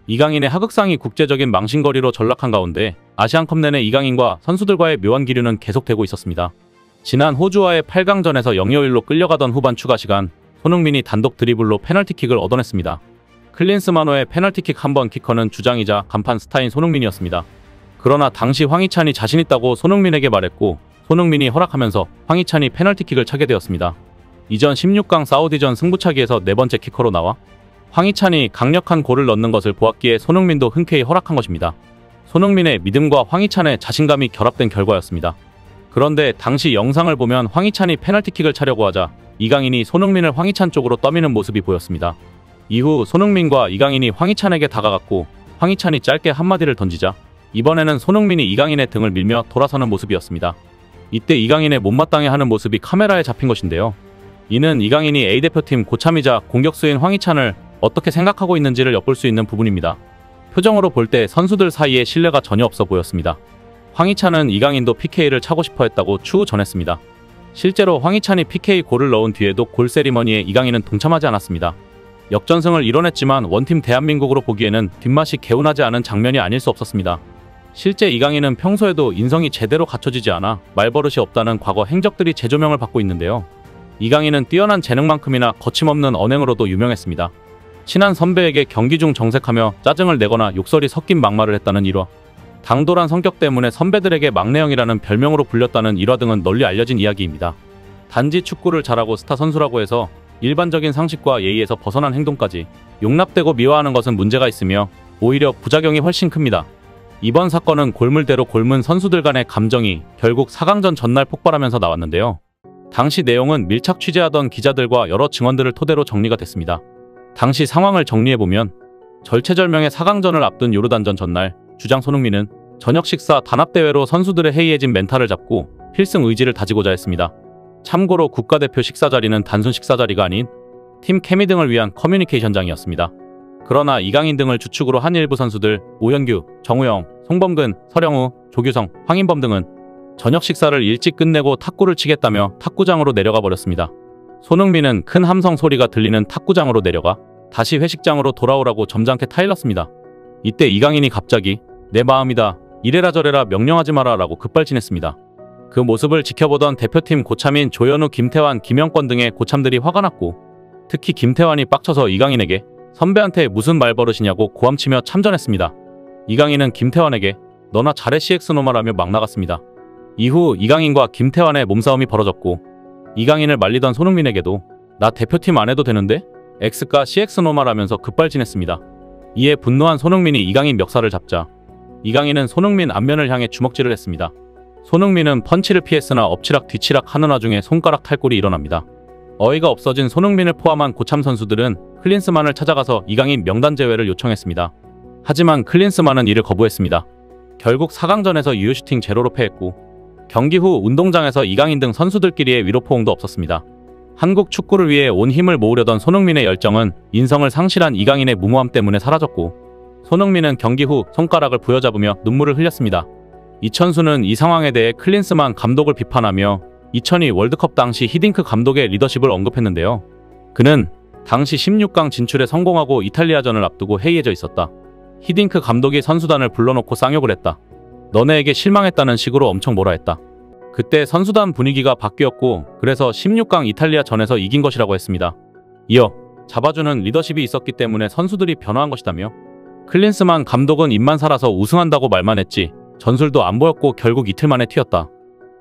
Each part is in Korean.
이강인의 하극상이 국제적인 망신거리로 전락한 가운데 아시안컵 내내 이강인과 선수들과의 묘한 기류는 계속되고 있었습니다. 지난 호주와의 8강전에서 0-1로 끌려가던 후반 추가 시간, 손흥민이 단독 드리블로 페널티킥을 얻어냈습니다. 클린스만호의 페널티킥 한 번 키커는 주장이자 간판 스타인 손흥민이었습니다. 그러나 당시 황희찬이 자신있다고 손흥민에게 말했고 손흥민이 허락하면서 황희찬이 페널티킥을 차게 되었습니다. 이전 16강 사우디전 승부차기에서 네 번째 키커로 나와 황희찬이 강력한 골을 넣는 것을 보았기에 손흥민도 흔쾌히 허락한 것입니다. 손흥민의 믿음과 황희찬의 자신감이 결합된 결과였습니다. 그런데 당시 영상을 보면 황희찬이 페널티킥을 차려고 하자 이강인이 손흥민을 황희찬 쪽으로 떠미는 모습이 보였습니다. 이후 손흥민과 이강인이 황희찬에게 다가갔고 황희찬이 짧게 한마디를 던지자 이번에는 손흥민이 이강인의 등을 밀며 돌아서는 모습이었습니다. 이때 이강인의 못마땅해 하는 모습이 카메라에 잡힌 것인데요. 이는 이강인이 A대표팀 고참이자 공격수인 황희찬을 어떻게 생각하고 있는지를 엿볼 수 있는 부분입니다. 표정으로 볼 때 선수들 사이에 신뢰가 전혀 없어 보였습니다. 황희찬은 이강인도 PK를 차고 싶어 했다고 추후 전했습니다. 실제로 황희찬이 PK 골을 넣은 뒤에도 골 세리머니에 이강인은 동참하지 않았습니다. 역전승을 이뤄냈지만 원팀 대한민국으로 보기에는 뒷맛이 개운하지 않은 장면이 아닐 수 없었습니다. 실제 이강인은 평소에도 인성이 제대로 갖춰지지 않아 말버릇이 없다는 과거 행적들이 재조명을 받고 있는데요. 이강인은 뛰어난 재능만큼이나 거침없는 언행으로도 유명했습니다. 친한 선배에게 경기 중 정색하며 짜증을 내거나 욕설이 섞인 막말을 했다는 일화, 당돌한 성격 때문에 선배들에게 막내형이라는 별명으로 불렸다는 일화 등은 널리 알려진 이야기입니다. 단지 축구를 잘하고 스타 선수라고 해서 일반적인 상식과 예의에서 벗어난 행동까지 용납되고 미화하는 것은 문제가 있으며 오히려 부작용이 훨씬 큽니다. 이번 사건은 골물대로 골문 선수들 간의 감정이 결국 4강전 전날 폭발하면서 나왔는데요. 당시 내용은 밀착 취재하던 기자들과 여러 증언들을 토대로 정리가 됐습니다. 당시 상황을 정리해보면 절체절명의 4강전을 앞둔 요르단전 전날 주장 손흥민은 저녁 식사 단합대회로 선수들의 해이해진 멘탈을 잡고 필승 의지를 다지고자 했습니다. 참고로 국가대표 식사 자리는 단순 식사 자리가 아닌 팀 케미 등을 위한 커뮤니케이션장이었습니다. 그러나 이강인 등을 주축으로 한 일부 선수들 오현규, 정우영, 송범근, 서령우, 조규성, 황인범 등은 저녁 식사를 일찍 끝내고 탁구를 치겠다며 탁구장으로 내려가 버렸습니다. 손흥민은 큰 함성 소리가 들리는 탁구장으로 내려가 다시 회식장으로 돌아오라고 점잖게 타일렀습니다. 이때 이강인이 갑자기 내 마음이다, 이래라 저래라 명령하지 마라 라고 급발진했습니다. 그 모습을 지켜보던 대표팀 고참인 조현우, 김태환, 김영권 등의 고참들이 화가 났고 특히 김태환이 빡쳐서 이강인에게 선배한테 무슨 말버릇이냐고 고함치며 참전했습니다. 이강인은 김태환에게 너나 잘해 CX노마라며 막 나갔습니다. 이후 이강인과 김태환의 몸싸움이 벌어졌고 이강인을 말리던 손흥민에게도 나 대표팀 안 해도 되는데? X가 CX노마라면서 급발진했습니다. 이에 분노한 손흥민이 이강인 멱살을 잡자 이강인은 손흥민 앞면을 향해 주먹질을 했습니다. 손흥민은 펀치를 피했으나 엎치락 뒤치락 하는 와중에 손가락 탈골이 일어납니다. 어이가 없어진 손흥민을 포함한 고참 선수들은 클린스만을 찾아가서 이강인 명단 제외를 요청했습니다. 하지만 클린스만은 이를 거부했습니다. 결국 4강전에서 유효슈팅 제로로 패했고 경기 후 운동장에서 이강인 등 선수들끼리의 위로포옹도 없었습니다. 한국 축구를 위해 온 힘을 모으려던 손흥민의 열정은 인성을 상실한 이강인의 무모함 때문에 사라졌고 손흥민은 경기 후 손가락을 부여잡으며 눈물을 흘렸습니다. 이천수는 이 상황에 대해 클린스만 감독을 비판하며 2002 월드컵 당시 히딩크 감독의 리더십을 언급했는데요. 그는 당시 16강 진출에 성공하고 이탈리아전을 앞두고 해이해져 있었다. 히딩크 감독이 선수단을 불러놓고 쌍욕을 했다. 너네에게 실망했다는 식으로 엄청 뭐라 했다. 그때 선수단 분위기가 바뀌었고 그래서 16강 이탈리아전에서 이긴 것이라고 했습니다. 이어 잡아주는 리더십이 있었기 때문에 선수들이 변화한 것이다며 클린스만 감독은 입만 살아서 우승한다고 말만 했지 전술도 안 보였고 결국 이틀 만에 튀었다.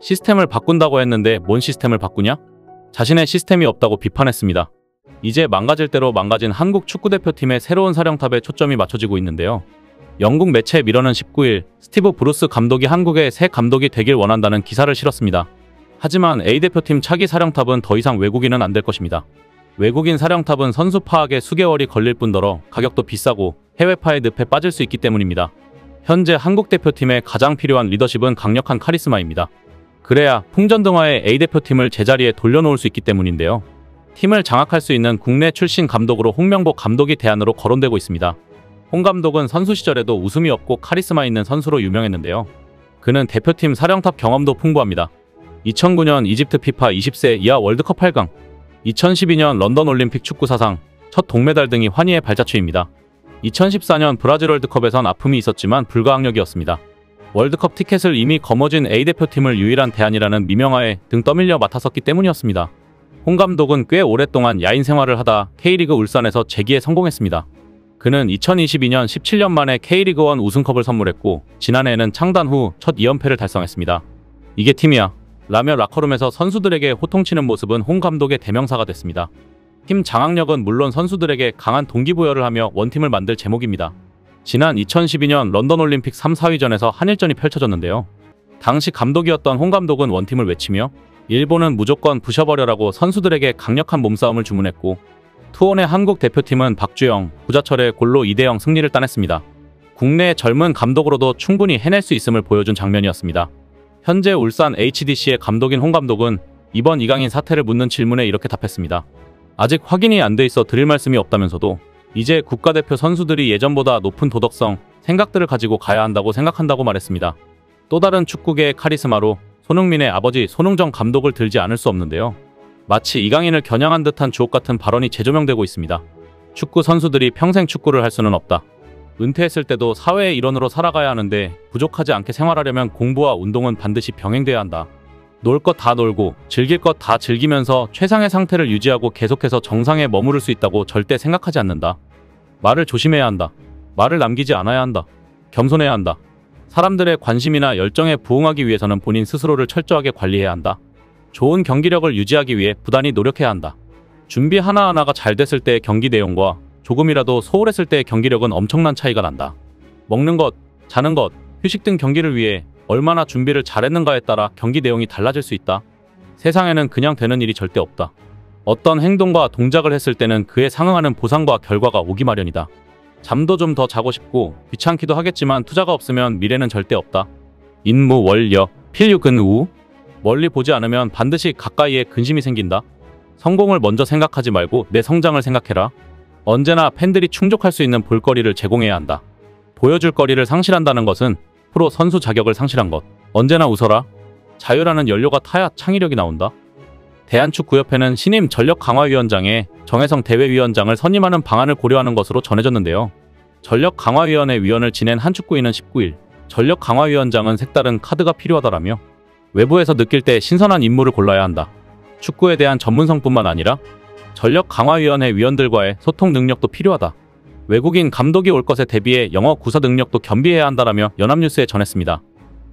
시스템을 바꾼다고 했는데 뭔 시스템을 바꾸냐? 자신의 시스템이 없다고 비판했습니다. 이제 망가질 대로 망가진 한국 축구대표팀의 새로운 사령탑에 초점이 맞춰지고 있는데요. 영국 매체 미러는 19일 스티브 브루스 감독이 한국의 새 감독이 되길 원한다는 기사를 실었습니다. 하지만 A대표팀 차기 사령탑은 더 이상 외국인은 안 될 것입니다. 외국인 사령탑은 선수 파악에 수개월이 걸릴 뿐더러 가격도 비싸고 해외파의 늪에 빠질 수 있기 때문입니다. 현재 한국 대표팀에 가장 필요한 리더십은 강력한 카리스마입니다. 그래야 풍전등화의 A대표팀을 제자리에 돌려놓을 수 있기 때문인데요. 팀을 장악할 수 있는 국내 출신 감독으로 홍명보 감독이 대안으로 거론되고 있습니다. 홍 감독은 선수 시절에도 웃음이 없고 카리스마 있는 선수로 유명했는데요. 그는 대표팀 사령탑 경험도 풍부합니다. 2009년 이집트 피파 20세 이하 월드컵 8강, 2012년 런던 올림픽 축구 사상 첫 동메달 등이 환희의 발자취입니다. 2014년 브라질 월드컵에선 아픔이 있었지만 불가항력이었습니다. 월드컵 티켓을 이미 거머쥔 A대표팀을 유일한 대안이라는 미명하에 등 떠밀려 맡았었기 때문이었습니다. 홍 감독은 꽤 오랫동안 야인 생활을 하다 K리그 울산에서 재기에 성공했습니다. 그는 2022년 17년 만에 K리그1 우승컵을 선물했고 지난해에는 창단 후 첫 2연패를 달성했습니다. 이게 팀이야 라며 라커룸에서 선수들에게 호통치는 모습은 홍 감독의 대명사가 됐습니다. 팀 장악력은 물론 선수들에게 강한 동기부여를 하며 원팀을 만들 제목입니다. 지난 2012년 런던 올림픽 3, 4위전에서 한일전이 펼쳐졌는데요. 당시 감독이었던 홍 감독은 원팀을 외치며 일본은 무조건 부셔버려라고 선수들에게 강력한 몸싸움을 주문했고 투혼의 한국 대표팀은 박주영, 구자철의 골로 2대0 승리를 따냈습니다. 국내의 젊은 감독으로도 충분히 해낼 수 있음을 보여준 장면이었습니다. 현재 울산 HDC의 감독인 홍 감독은 이번 이강인 사태를 묻는 질문에 이렇게 답했습니다. 아직 확인이 안 돼 있어 드릴 말씀이 없다면서도 이제 국가대표 선수들이 예전보다 높은 도덕성, 생각들을 가지고 가야 한다고 생각한다고 말했습니다. 또 다른 축구계의 카리스마로 손흥민의 아버지 손흥정 감독을 들지 않을 수 없는데요. 마치 이강인을 겨냥한 듯한 주옥같은 발언이 재조명되고 있습니다. 축구 선수들이 평생 축구를 할 수는 없다. 은퇴했을 때도 사회의 일원으로 살아가야 하는데 부족하지 않게 생활하려면 공부와 운동은 반드시 병행돼야 한다. 놀 것 다 놀고 즐길 것 다 즐기면서 최상의 상태를 유지하고 계속해서 정상에 머무를 수 있다고 절대 생각하지 않는다. 말을 조심해야 한다. 말을 남기지 않아야 한다. 겸손해야 한다. 사람들의 관심이나 열정에 부응하기 위해서는 본인 스스로를 철저하게 관리해야 한다. 좋은 경기력을 유지하기 위해 부단히 노력해야 한다. 준비 하나하나가 잘 됐을 때의 경기 내용과 조금이라도 소홀했을 때의 경기력은 엄청난 차이가 난다. 먹는 것, 자는 것, 휴식 등 경기를 위해 얼마나 준비를 잘했는가에 따라 경기 내용이 달라질 수 있다. 세상에는 그냥 되는 일이 절대 없다. 어떤 행동과 동작을 했을 때는 그에 상응하는 보상과 결과가 오기 마련이다. 잠도 좀 더 자고 싶고 귀찮기도 하겠지만 투자가 없으면 미래는 절대 없다. 인무월여 필유근우 멀리 보지 않으면 반드시 가까이에 근심이 생긴다. 성공을 먼저 생각하지 말고 내 성장을 생각해라. 언제나 팬들이 충족할 수 있는 볼거리를 제공해야 한다. 보여줄 거리를 상실한다는 것은 프로 선수 자격을 상실한 것. 언제나 웃어라. 자유라는 연료가 타야 창의력이 나온다. 대한축구협회는 신임 전력강화위원장에 정혜성 대회위원장을 선임하는 방안을 고려하는 것으로 전해졌는데요. 전력강화위원회 위원을 지낸 한 축구인은 19일 전력강화위원장은 색다른 카드가 필요하다라며 외부에서 느낄 때 신선한 인물을 골라야 한다. 축구에 대한 전문성뿐만 아니라 전력강화위원회 위원들과의 소통 능력도 필요하다. 외국인 감독이 올 것에 대비해 영어 구사 능력도 겸비해야 한다라며 연합뉴스에 전했습니다.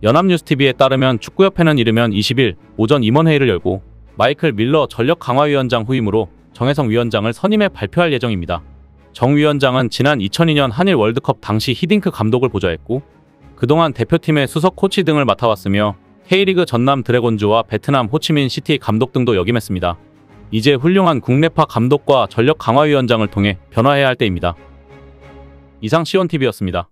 연합뉴스TV에 따르면 축구협회는 이르면 20일 오전 임원회의를 열고 마이클 밀러 전력강화위원장 후임으로 정혜성 위원장을 선임해 발표할 예정입니다. 정 위원장은 지난 2002년 한일 월드컵 당시 히딩크 감독을 보좌했고 그동안 대표팀의 수석 코치 등을 맡아왔으며 K리그 전남 드래곤즈와 베트남 호치민 시티 감독 등도 역임했습니다. 이제 훌륭한 국내파 감독과 전력강화위원장을 통해 변화해야 할 때입니다. 이상 시온TV였습니다.